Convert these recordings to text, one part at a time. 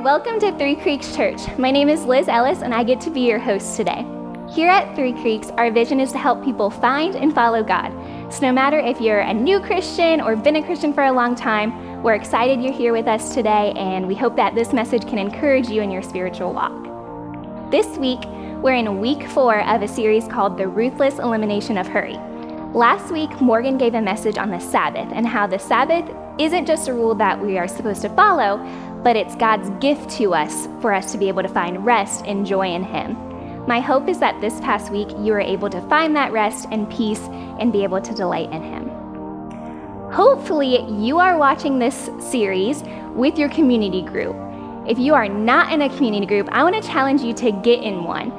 welcome to Three Creeks Church. My name is Liz Ellis, and I get to be your host today. Here at Three Creeks, our vision is to help people find and follow God. So no matter if you're a new Christian or been a Christian for a long time, we're excited you're here with us today, and we hope that this message can encourage you in your spiritual walk. This week, we're in week 4 of a series called The Ruthless Elimination of Hurry. Last week, Morgan gave a message on the Sabbath and how the Sabbath isn't just a rule that we are supposed to follow, but it's God's gift to us for us to be able to find rest and joy in Him. My hope is that this past week you were able to find that rest and peace and be able to delight in Him. Hopefully, you are watching this series with your community group. If you are not in a community group, I want to challenge you to get in one.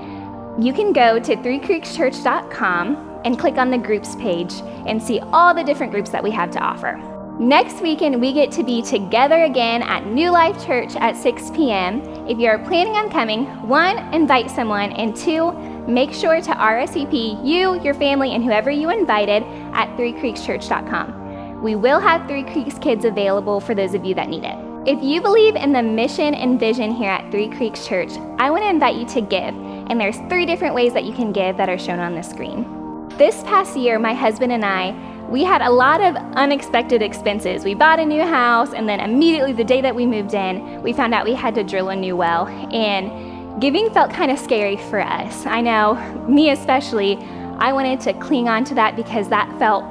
You can go to threecreekschurch.com and click on the groups page and see all the different groups that we have to offer. Next weekend, we get to be together again at New Life Church at 6 p.m. If you're planning on coming, 1, invite someone, and 2, make sure to RSVP you, your family, and whoever you invited at threecreekschurch.com. We will have Three Creeks Kids available for those of you that need it. If you believe in the mission and vision here at Three Creeks Church, I want to invite you to give, and there's 3 different ways that you can give that are shown on the screen. This past year, my husband and I, we had a lot of unexpected expenses. We bought a new house, and then immediately the day that we moved in, we found out we had to drill a new well, and giving felt kind of scary for us. I know, me especially, I wanted to cling on to that because that felt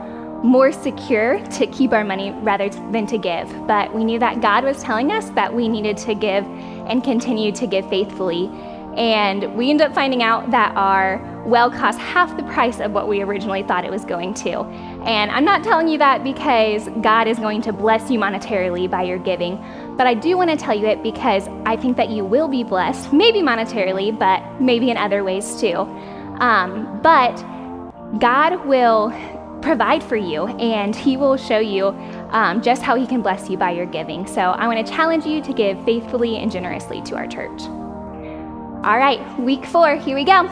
more secure to keep our money rather than to give. But we knew that God was telling us that we needed to give and continue to give faithfully. And we ended up finding out that our well cost half the price of what we originally thought it was going to. And I'm not telling you that because God is going to bless you monetarily by your giving, but I do want to tell you it because I think that you will be blessed, maybe monetarily, but maybe in other ways too. But God will provide for you, and He will show you just how He can bless you by your giving. So I want to challenge you to give faithfully and generously to our church. All right, week 4, here we go.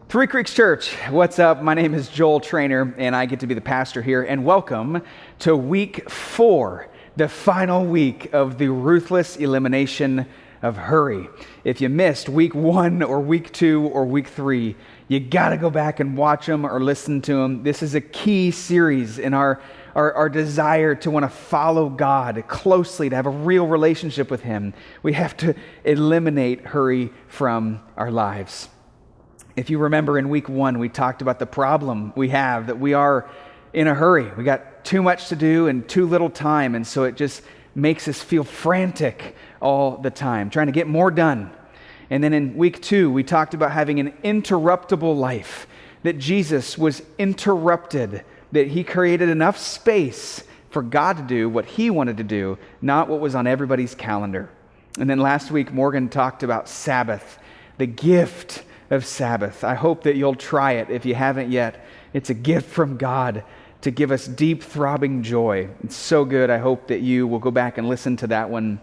Three Creeks Church, what's up? My name is Joel Trainer, and I get to be the pastor here, and welcome to week 4, the final week of the Ruthless Elimination of Hurry. If you missed week 1 or week 2 or week 3, you gotta go back and watch them or listen to them. This is a key series in our desire to want to follow God closely, to have a real relationship with Him. We have to eliminate hurry from our lives. If you remember in week 1, we talked about the problem we have, that we are in a hurry. We got too much to do and too little time, and so it just makes us feel frantic all the time, trying to get more done. And then in week 2, we talked about having an interruptible life, that Jesus was interrupted, that He created enough space for God to do what He wanted to do, not what was on everybody's calendar. And then last week, Morgan talked about Sabbath, the gift of Sabbath. I hope that you'll try it if you haven't yet. It's a gift from God to give us deep, throbbing joy. It's so good. I hope that you will go back and listen to that one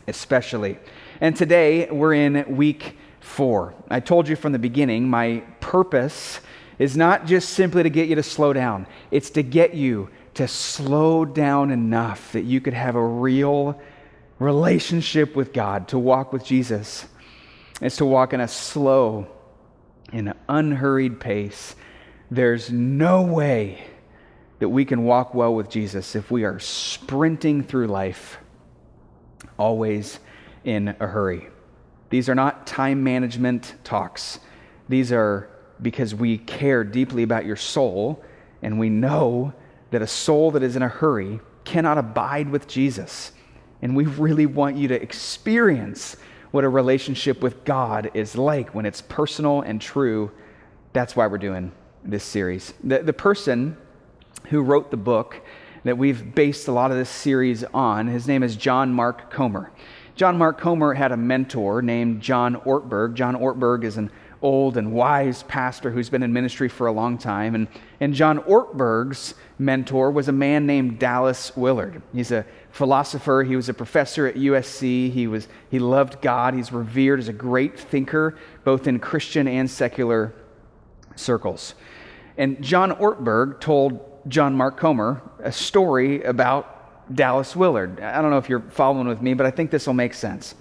especially. And today we're in week 4. I told you from the beginning, my purpose is not just simply to get you to slow down. It's to get you to slow down enough that you could have a real relationship with God, to walk with Jesus. It's to walk in a slow, in an unhurried pace. There's no way that we can walk well with Jesus if we are sprinting through life, always in a hurry. These are not time management talks. These are because we care deeply about your soul, and we know that a soul that is in a hurry cannot abide with Jesus. And we really want you to experience what a relationship with God is like when it's personal and true. That's why we're doing this series. The person who wrote the book that we've based a lot of this series on, his name is John Mark Comer. John Mark Comer had a mentor named John Ortberg. John Ortberg is an old and wise pastor who's been in ministry for a long time. And John Ortberg's mentor was a man named Dallas Willard. He's a philosopher. He was a professor at USC. He loved God. He's revered as a great thinker, both in Christian and secular circles. And John Ortberg told John Mark Comer a story about Dallas Willard. I don't know if you're following with me, but I think this will make sense.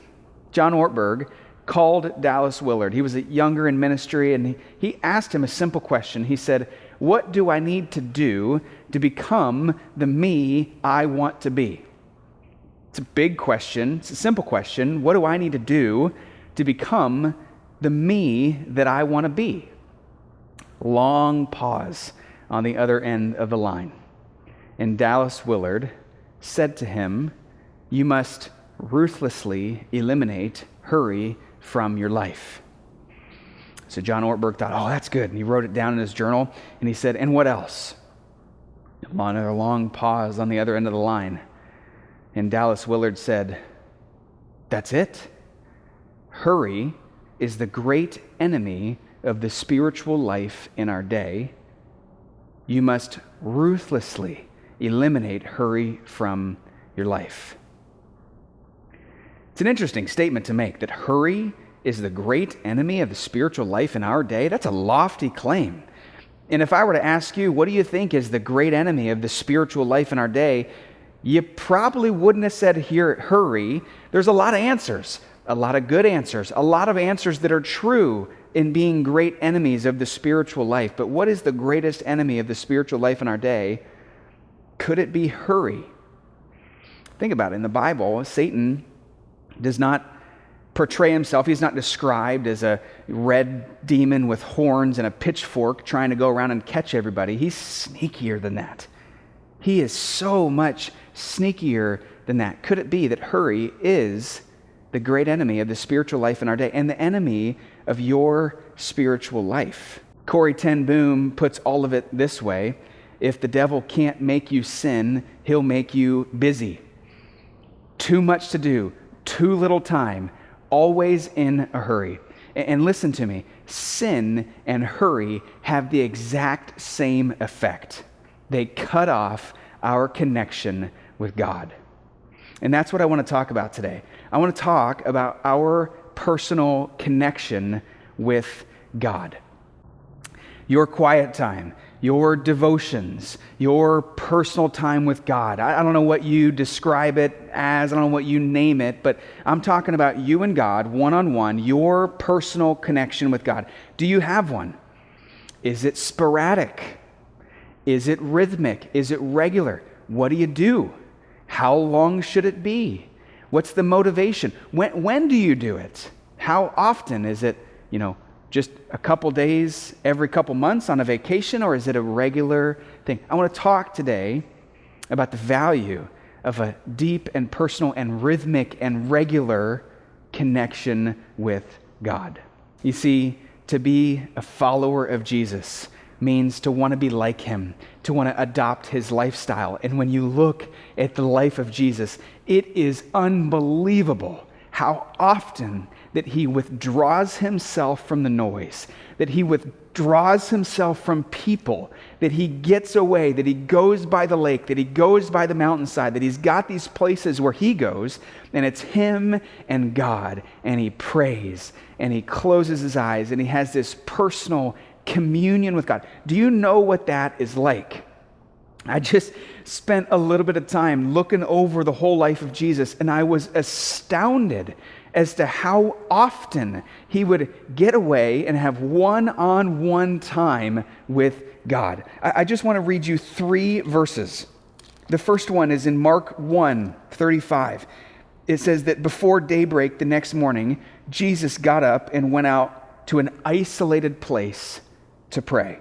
John Ortberg called Dallas Willard. He was younger in ministry, and he asked him a simple question. He said, "What do I need to do to become the me I want to be?" It's a big question. It's a simple question. What do I need to do to become the me that I want to be? Long pause on the other end of the line. And Dallas Willard said to him, "You must ruthlessly eliminate hurry from your life." So John Ortberg thought, "Oh, that's good." And he wrote it down in his journal. And he said, "And what else?" Another long pause on the other end of the line. And Dallas Willard said, "That's it. Hurry is the great enemy of the spiritual life in our day. You must ruthlessly eliminate hurry from your life." It's an interesting statement to make, that hurry is the great enemy of the spiritual life in our day. That's a lofty claim. And if I were to ask you, what do you think is the great enemy of the spiritual life in our day, you probably wouldn't have said here, hurry. There's a lot of answers, a lot of good answers, a lot of answers that are true in being great enemies of the spiritual life. But what is the greatest enemy of the spiritual life in our day? Could it be hurry? Think about it. In the Bible, Satan does not portray himself. He's not described as a red demon with horns and a pitchfork trying to go around and catch everybody. He's sneakier than that. He is so much sneakier than that. Could it be that hurry is the great enemy of the spiritual life in our day and the enemy of your spiritual life? Corrie ten Boom puts all of it this way: if the devil can't make you sin, he'll make you busy. Too much to do, too little time, always in a hurry. And listen to me, sin and hurry have the exact same effect. They cut off our connection with God. And that's what I want to talk about today. I want to talk about our personal connection with God. Your quiet time, your devotions, your personal time with God. I don't know what you describe it as, I don't know what you name it, but I'm talking about you and God, one-on-one, your personal connection with God. Do you have one? Is it sporadic? Is it rhythmic? Is it regular? What do you do? How long should it be? What's the motivation? When do you do it? How often? Is it, just a couple days every couple months on a vacation, or is it a regular thing? I want to talk today about the value of a deep and personal and rhythmic and regular connection with God. You see, to be a follower of Jesus means to want to be like him, to want to adopt his lifestyle. And when you look at the life of Jesus, it is unbelievable how often that he withdraws himself from the noise, that he withdraws himself from people, that he gets away, that he goes by the lake, that he goes by the mountainside, that he's got these places where he goes, and it's him and God, and he prays, and he closes his eyes, and he has this personal communion with God. Do you know what that is like? I just spent a little bit of time looking over the whole life of Jesus, and I was astounded as to how often he would get away and have one-on-one time with God. I just want to read you 3 verses. The first one is in Mark 1:35. It says that before daybreak the next morning, Jesus got up and went out to an isolated place to pray.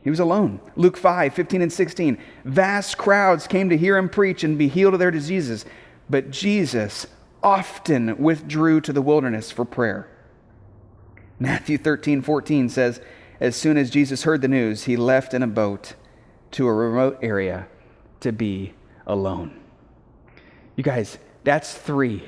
He was alone. Luke 5:15 and 16. Vast crowds came to hear him preach and be healed of their diseases, but Jesus often withdrew to the wilderness for prayer. Matthew 13:14 says, as soon as Jesus heard the news, he left in a boat to a remote area to be alone. You guys, that's 3.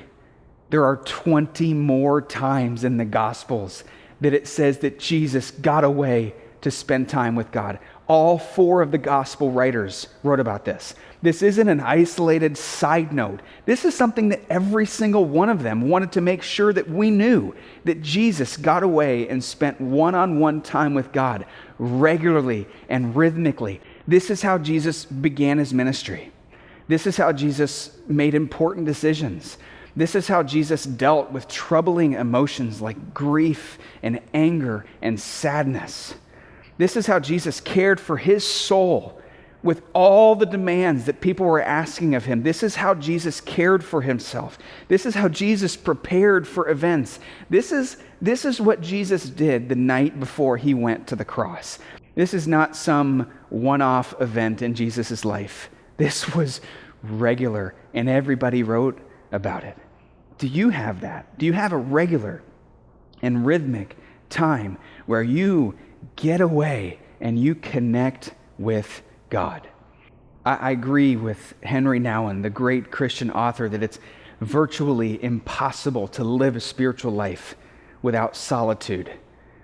There are 20 more times in the Gospels that it says that Jesus got away to spend time with God. All 4 of the Gospel writers wrote about this. This isn't an isolated side note. This is something that every single one of them wanted to make sure that we knew, that Jesus got away and spent one-on-one time with God regularly and rhythmically. This is how Jesus began his ministry. This is how Jesus made important decisions. This is how Jesus dealt with troubling emotions like grief and anger and sadness. This is how Jesus cared for his soul with all the demands that people were asking of him. This is how Jesus cared for himself. This is how Jesus prepared for events. This is what Jesus did the night before he went to the cross. This is not some one-off event in Jesus' life. This was regular, and everybody wrote about it. Do you have that? Do you have a regular and rhythmic time where you get away and you connect with God? I agree with Henry Nouwen, the great Christian author, that it's virtually impossible to live a spiritual life without solitude,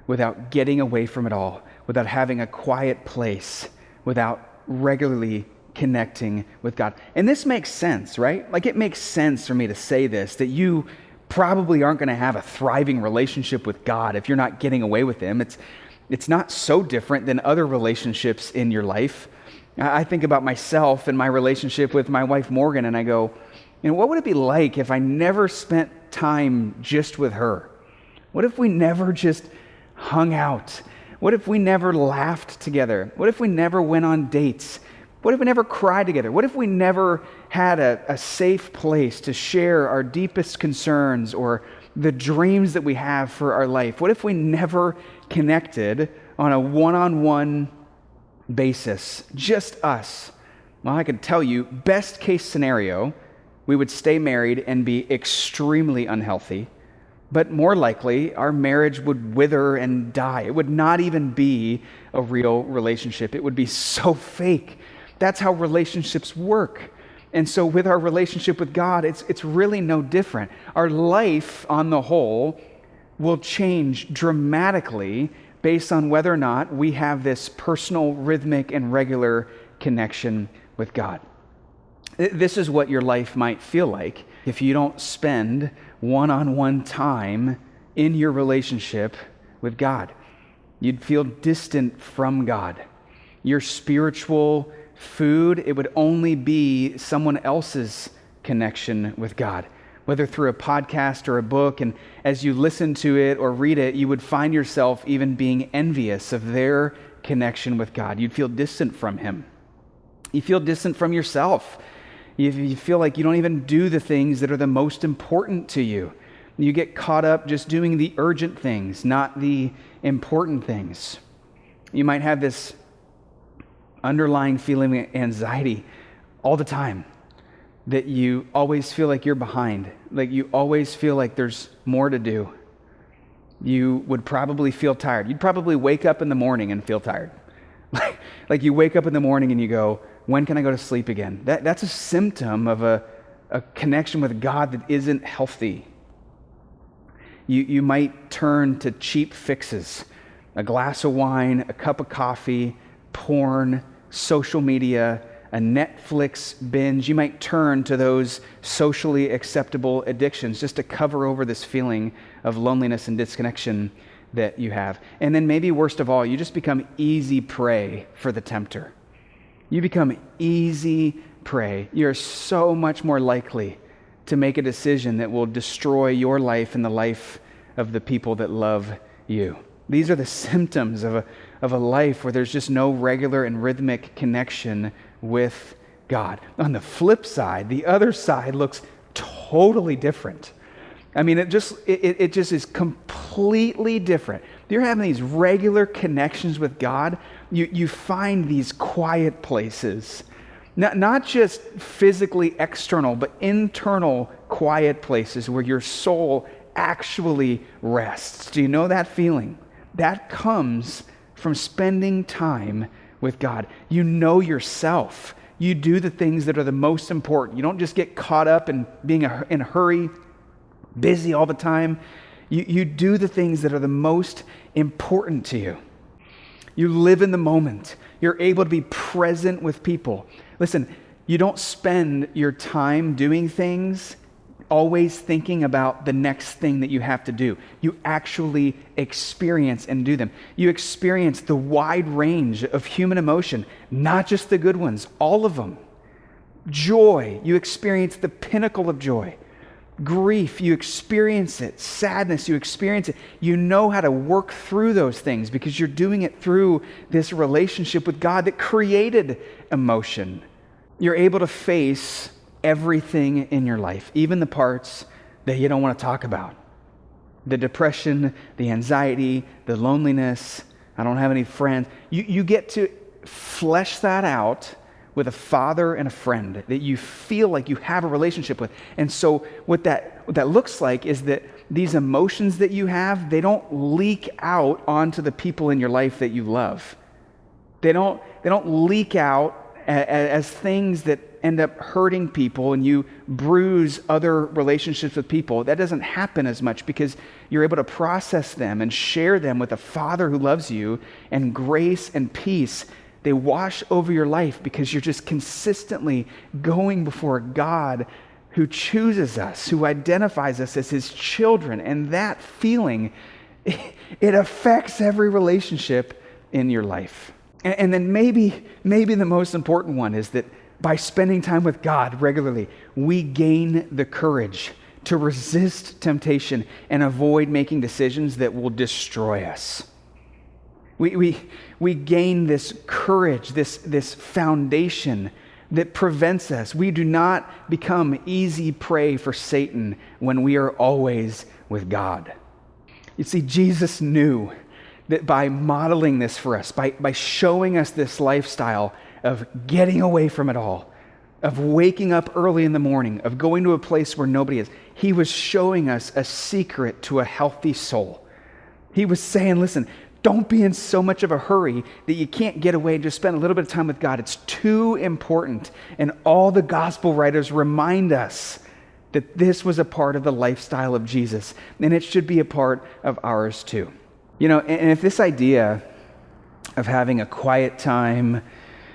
without getting away from it all, without having a quiet place, without regularly connecting with God. And this makes sense, right? Like, it makes sense for me to say this, that you probably aren't going to have a thriving relationship with God if you're not getting away with him. It's not so different than other relationships in your life. I think about myself and my relationship with my wife Morgan, and I go, what would it be like if I never spent time just with her? What if we never just hung out? What if we never laughed together? What if we never went on dates? What if we never cried together? What if we never had a safe place to share our deepest concerns or the dreams that we have for our life? What if we never connected on a one-on-one basis, just us? Well, I can tell you, best case scenario, we would stay married and be extremely unhealthy, but more likely our marriage would wither and die. It would not even be a real relationship. It would be so fake. That's how relationships work. And so with our relationship with God, it's really no different. Our life on the whole will change dramatically based on whether or not we have this personal, rhythmic, and regular connection with God. This is what your life might feel like if you don't spend one-on-one time in your relationship with God. You'd feel distant from God. Your spiritual food, it would only be someone else's connection with God, whether through a podcast or a book. And as you listen to it or read it, you would find yourself even being envious of their connection with God. You'd feel distant from him. You feel distant from yourself. You feel like you don't even do the things that are the most important to you. You get caught up just doing the urgent things, not the important things. You might have this underlying feeling of anxiety all the time, that you always feel like you're behind, like you always feel like there's more to do. You would probably feel tired. You'd probably wake up in the morning and feel tired. Like you wake up in the morning and you go, when can I go to sleep again? That's a symptom of a connection with God that isn't healthy. You might turn to cheap fixes, a glass of wine, a cup of coffee, porn, social media, a Netflix binge. You might turn to those socially acceptable addictions just to cover over this feeling of loneliness and disconnection that you have. And then maybe worst of all, you just become easy prey for the tempter. You become easy prey. You're so much more likely to make a decision that will destroy your life and the life of the people that love you. These are the symptoms of a life where there's just no regular and rhythmic connection with God. On the flip side, the other side looks totally different. I mean, it just is completely different. You're having these regular connections with God. You find these quiet places, not just physically external, but internal quiet places where your soul actually rests. Do you know that feeling? That comes from spending time with God. You know yourself. You do the things that are the most important. You don't just get caught up in being in a hurry, busy all the time. You do the things that are the most important to you. You live in the moment. You're able to be present with people. Listen, you don't spend your time doing things always thinking about the next thing that you have to do. You actually experience and do them. You experience the wide range of human emotion, not just the good ones, all of them. Joy, you experience the pinnacle of joy. Grief, you experience it. Sadness, you experience it. You know how to work through those things because you're doing it through this relationship with God that created emotion. You're able to face everything in your life, even the parts that you don't want to talk about. The depression, the anxiety, the loneliness, I don't have any friends. You get to flesh that out with a father and a friend that you feel like you have a relationship with. And so what that looks like is that these emotions that you have, they don't leak out onto the people in your life that you love. They don't leak out as things that end up hurting people and you bruise other relationships with people. That doesn't happen as much because you're able to process them and share them with a Father who loves you, and grace and peace, they wash over your life because you're just consistently going before God who chooses us, who identifies us as his children. And that feeling, it affects every relationship in your life. And then maybe the most important one is that by spending time with God regularly, we gain the courage to resist temptation and avoid making decisions that will destroy us. We gain this courage, this foundation that prevents us. We do not become easy prey for Satan when we are always with God. You see, Jesus knew that by modeling this for us, by showing us this lifestyle of getting away from it all, of waking up early in the morning, of going to a place where nobody is, he was showing us a secret to a healthy soul. He was saying, listen, don't be in so much of a hurry that you can't get away and just spend a little bit of time with God. It's too important. And all the gospel writers remind us that this was a part of the lifestyle of Jesus, and it should be a part of ours too. You know, and if this idea of having a quiet time,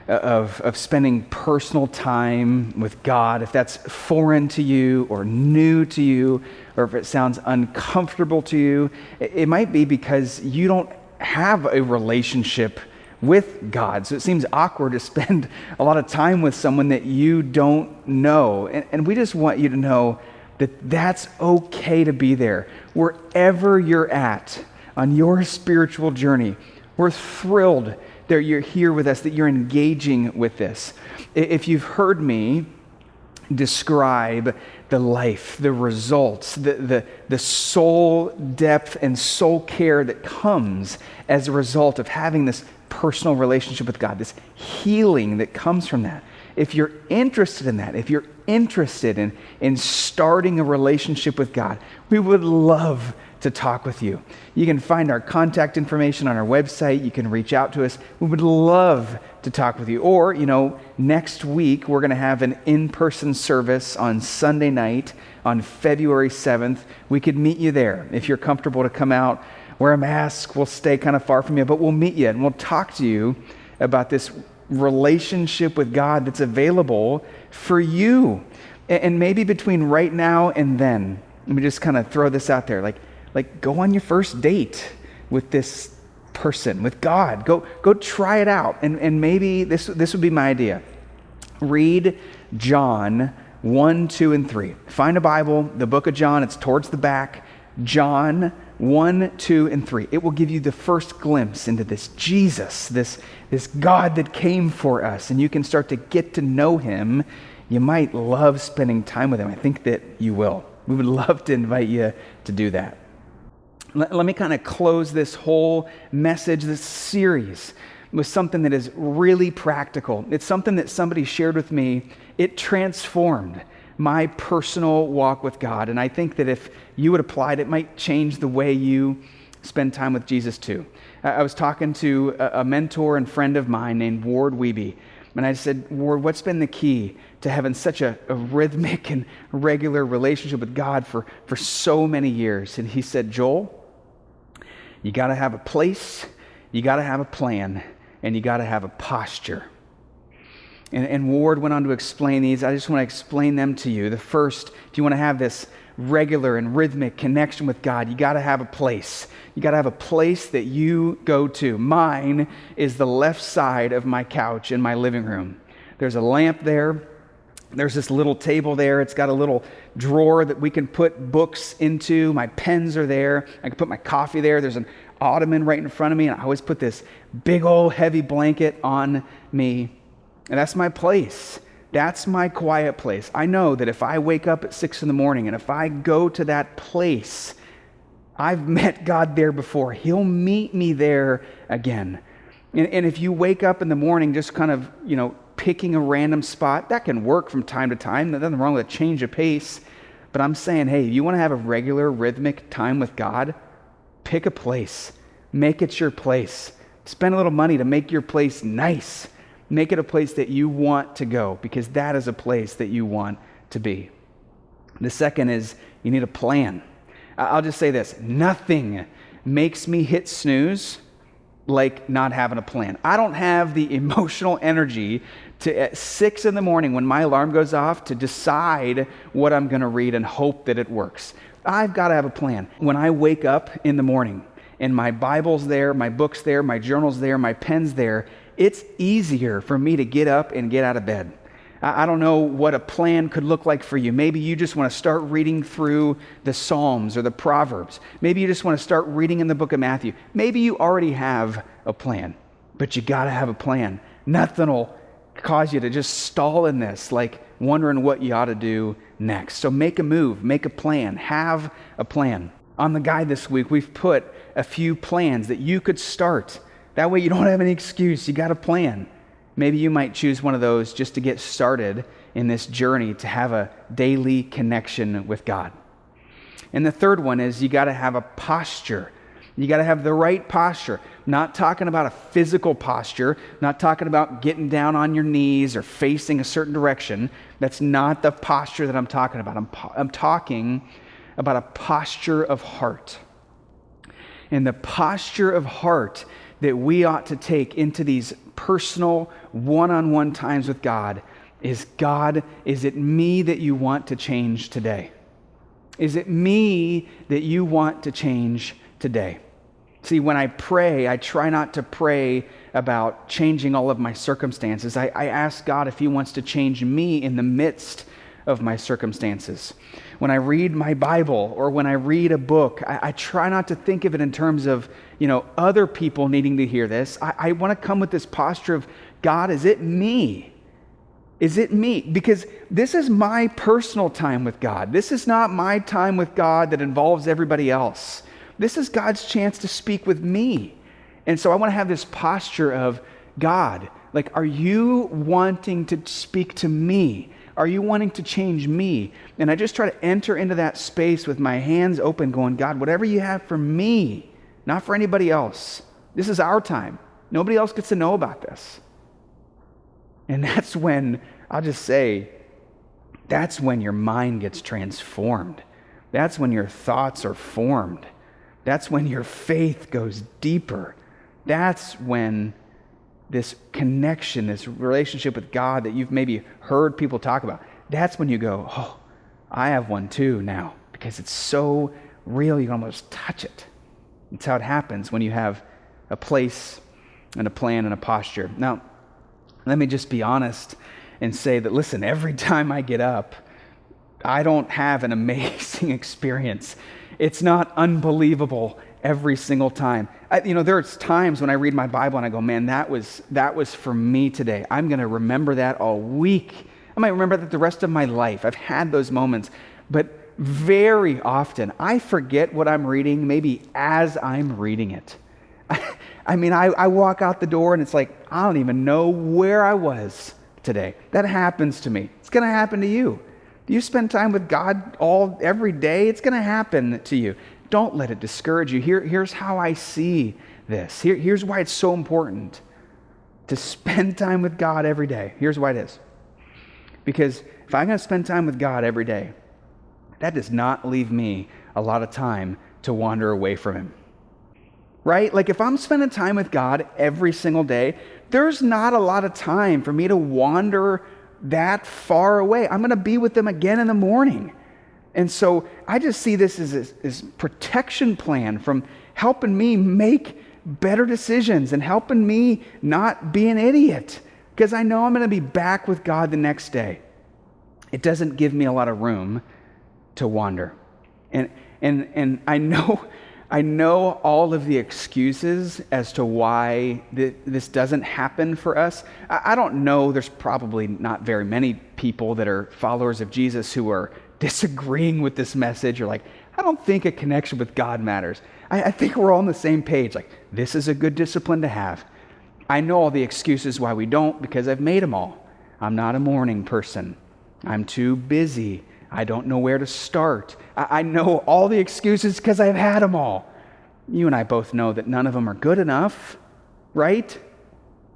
of spending personal time with God, if that's foreign to you or new to you, or if it sounds uncomfortable to you, it might be because you don't have a relationship with God. So it seems awkward to spend a lot of time with someone that you don't know. And we just want you to know that that's okay to be there. Wherever you're at on your spiritual journey, we're thrilled that you're here with us, that you're engaging with this. If you've heard me describe the life, the results, the soul depth and soul care that comes as a result of having this personal relationship with God, this healing that comes from that. If you're interested in that, if you're interested in starting a relationship with God, we would love to talk with you. You can find our contact information on our website. You can reach out to us. We would love to talk with you. Or, next week we're going to have an in-person service on Sunday night on February 7th. We could meet you there. If you're comfortable to come out, wear a mask. We'll stay kind of far from you, but we'll meet you and we'll talk to you about this relationship with God that's available for you. And maybe between right now and then, let me just kind of throw this out there, like go on your first date with this person, with God. Go try it out. And maybe this would be my idea. Read John 1, 2, and 3. Find a Bible, the book of John, it's towards the back. John 1, 2, and 3. It will give you the first glimpse into this Jesus, this God that came for us, and you can start to get to know him. You might love spending time with him. I think that you will. We would love to invite you to do that. Let me kind of close this whole message, this series, with something that is really practical. It's something that somebody shared with me. It transformed my personal walk with God. And I think that if you would apply it, it might change the way you spend time with Jesus too. I was talking to a mentor and friend of mine named Ward Wiebe. And I said, Ward, what's been the key to having such a rhythmic and regular relationship with God for so many years? And he said, Joel, you got to have a place, you got to have a plan, and you got to have a posture. And Ward went on to explain these. I just want to explain them to you. The first, if you want to have this regular and rhythmic connection with God, you got to have a place. You got to have a place that you go to. Mine is the left side of my couch in my living room. There's a lamp there. There's this little table there. It's got a little drawer that we can put books into. My pens are there. I can put my coffee there. There's an ottoman right in front of me, and I always put this big old heavy blanket on me. And that's my place. That's my quiet place. I know that if I wake up at 6 a.m. and if I go to that place, I've met God there before. He'll meet me there again. And if you wake up in the morning just kind of, picking a random spot, that can work from time to time. There's nothing wrong with a change of pace. But I'm saying, hey, you want to have a regular rhythmic time with God? Pick a place. Make it your place. Spend a little money to make your place nice. Make it a place that you want to go, because that is a place that you want to be. The second is you need a plan. I'll just say this. Nothing makes me hit snooze like not having a plan. I don't have the emotional energy to, at 6 a.m. when my alarm goes off, to decide what I'm going to read and hope that it works. I've got to have a plan. When I wake up in the morning and my Bible's there, my book's there, my journal's there, my pen's there, it's easier for me to get up and get out of bed. I don't know what a plan could look like for you. Maybe you just want to start reading through the Psalms or the Proverbs. Maybe you just want to start reading in the book of Matthew. Maybe you already have a plan, but you got to have a plan. Nothing will cause you to just stall in this, like wondering what you ought to do next. So make a move, make a plan, have a plan. On the guide this week, we've put a few plans that you could start. That way you don't have any excuse. You got a plan. Maybe you might choose one of those just to get started in this journey to have a daily connection with God. And the third one is you got to have a posture. You got to have the right posture. Not talking about a physical posture, not talking about getting down on your knees or facing a certain direction. That's not the posture that I'm talking about. I'm talking about a posture of heart. And the posture of heart that we ought to take into these personal, one-on-one times with God, is it me that you want to change today? Is it me that you want to change today? See, when I pray, I try not to pray about changing all of my circumstances. I ask God if He wants to change me in the midst of my circumstances. When I read my Bible or when I read a book, I try not to think of it in terms of, other people needing to hear this. I want to come with this posture of, God, is it me? Is it me? Because this is my personal time with God. This is not my time with God that involves everybody else. This is God's chance to speak with me. And so I want to have this posture of, God, like, are you wanting to speak to me? Are you wanting to change me? And I just try to enter into that space with my hands open, going, God, whatever you have for me, not for anybody else. This is our time. Nobody else gets to know about this. And that's when, I'll just say, that's when your mind gets transformed. That's when your thoughts are formed. That's when your faith goes deeper. That's when this connection, this relationship with God that you've maybe heard people talk about, that's when you go, oh, I have one too now, because it's so real you can almost touch it. It's how it happens when you have a place and a plan and a posture. Now, let me just be honest and say that, listen, every time I get up, I don't have an amazing experience. It's not unbelievable every single time. There's times when I read my Bible and I go, man, that was for me today. I'm going to remember that all week. I might remember that the rest of my life. I've had those moments. But very often, I forget what I'm reading maybe as I'm reading it. I walk out the door and it's like, I don't even know where I was today. That happens to me. It's going to happen to you. Do you spend time with God every day? It's going to happen to you. Don't let it discourage you. Here's how I see this. Here's why it's so important to spend time with God every day. Here's why it is. Because if I'm going to spend time with God every day, that does not leave me a lot of time to wander away from Him. Right? Like if I'm spending time with God every single day, there's not a lot of time for me to wander that far away. I'm going to be with Him again in the morning. And so I just see this as a protection plan from helping me make better decisions and helping me not be an idiot, because I know I'm going to be back with God the next day. It doesn't give me a lot of room to wander. And I know all of the excuses as to why this doesn't happen for us. I don't know, there's probably not very many people that are followers of Jesus who are disagreeing with this message or like, I don't think a connection with God matters. I think we're all on the same page. Like, this is a good discipline to have. I know all the excuses why we don't because I've made them all. I'm not a morning person. I'm too busy. I don't know where to start. I know all the excuses because I've had them all. You and I both know that none of them are good enough, right?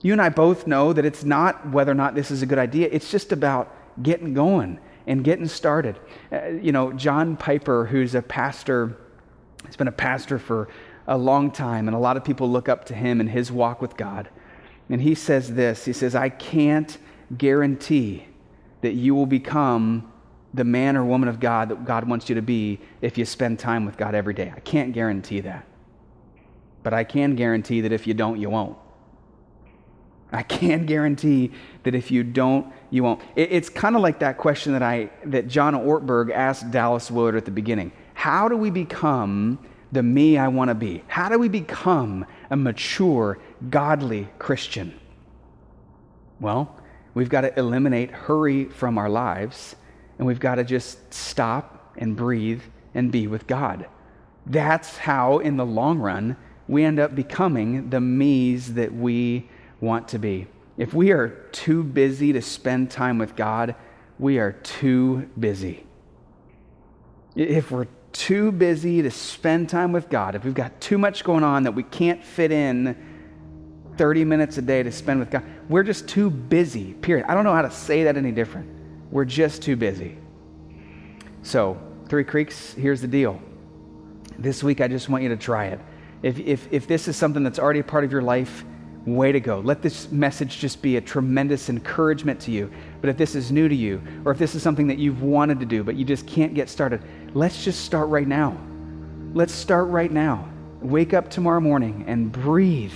You and I both know that it's not whether or not this is a good idea. It's just about getting going and getting started. John Piper, who's a pastor, he's been a pastor for a long time, and a lot of people look up to him in his walk with God. And he says this, he says, I can't guarantee that you will become the man or woman of God that God wants you to be if you spend time with God every day. I can't guarantee that. But I can guarantee that if you don't, you won't. I can guarantee that if you don't, you won't. It's kind of like that question that John Ortberg asked Dallas Willard at the beginning. How do we become the me I want to be? How do we become a mature, godly Christian? Well, we've got to eliminate hurry from our lives, and we've got to just stop and breathe and be with God. That's how, in the long run, we end up becoming the me's that we want to be. If we are too busy to spend time with God, we are too busy. If we're too busy to spend time with God, if we've got too much going on that we can't fit in 30 minutes a day to spend with God, we're just too busy, period. I don't know how to say that any different. We're just too busy. So, Three Creeks, here's the deal. This week, I just want you to try it. If this is something that's already a part of your life, way to go. Let this message just be a tremendous encouragement to you. But if this is new to you, or if this is something that you've wanted to do, but you just can't get started, let's just start right now. Let's start right now. Wake up tomorrow morning and breathe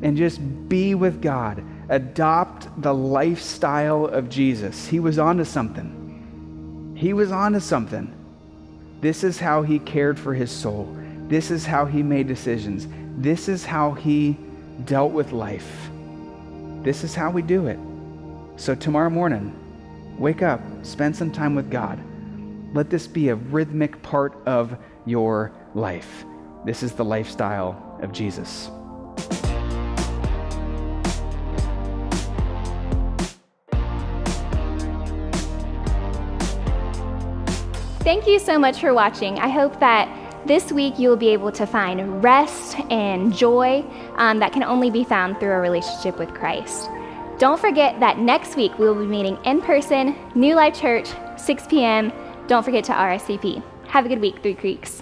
and just be with God. Adopt the lifestyle of Jesus. He was onto something. He was onto something. This is how He cared for His soul. This is how He made decisions. This is how He dealt with life. This is how we do it. So tomorrow morning, wake up, spend some time with God. Let this be a rhythmic part of your life. This is the lifestyle of Jesus. Thank you so much for watching. I hope that this week you will be able to find rest and joy that can only be found through a relationship with Christ. Don't forget that next week we will be meeting in person, New Life Church, 6 p.m. Don't forget to RSVP. Have a good week, Three Creeks.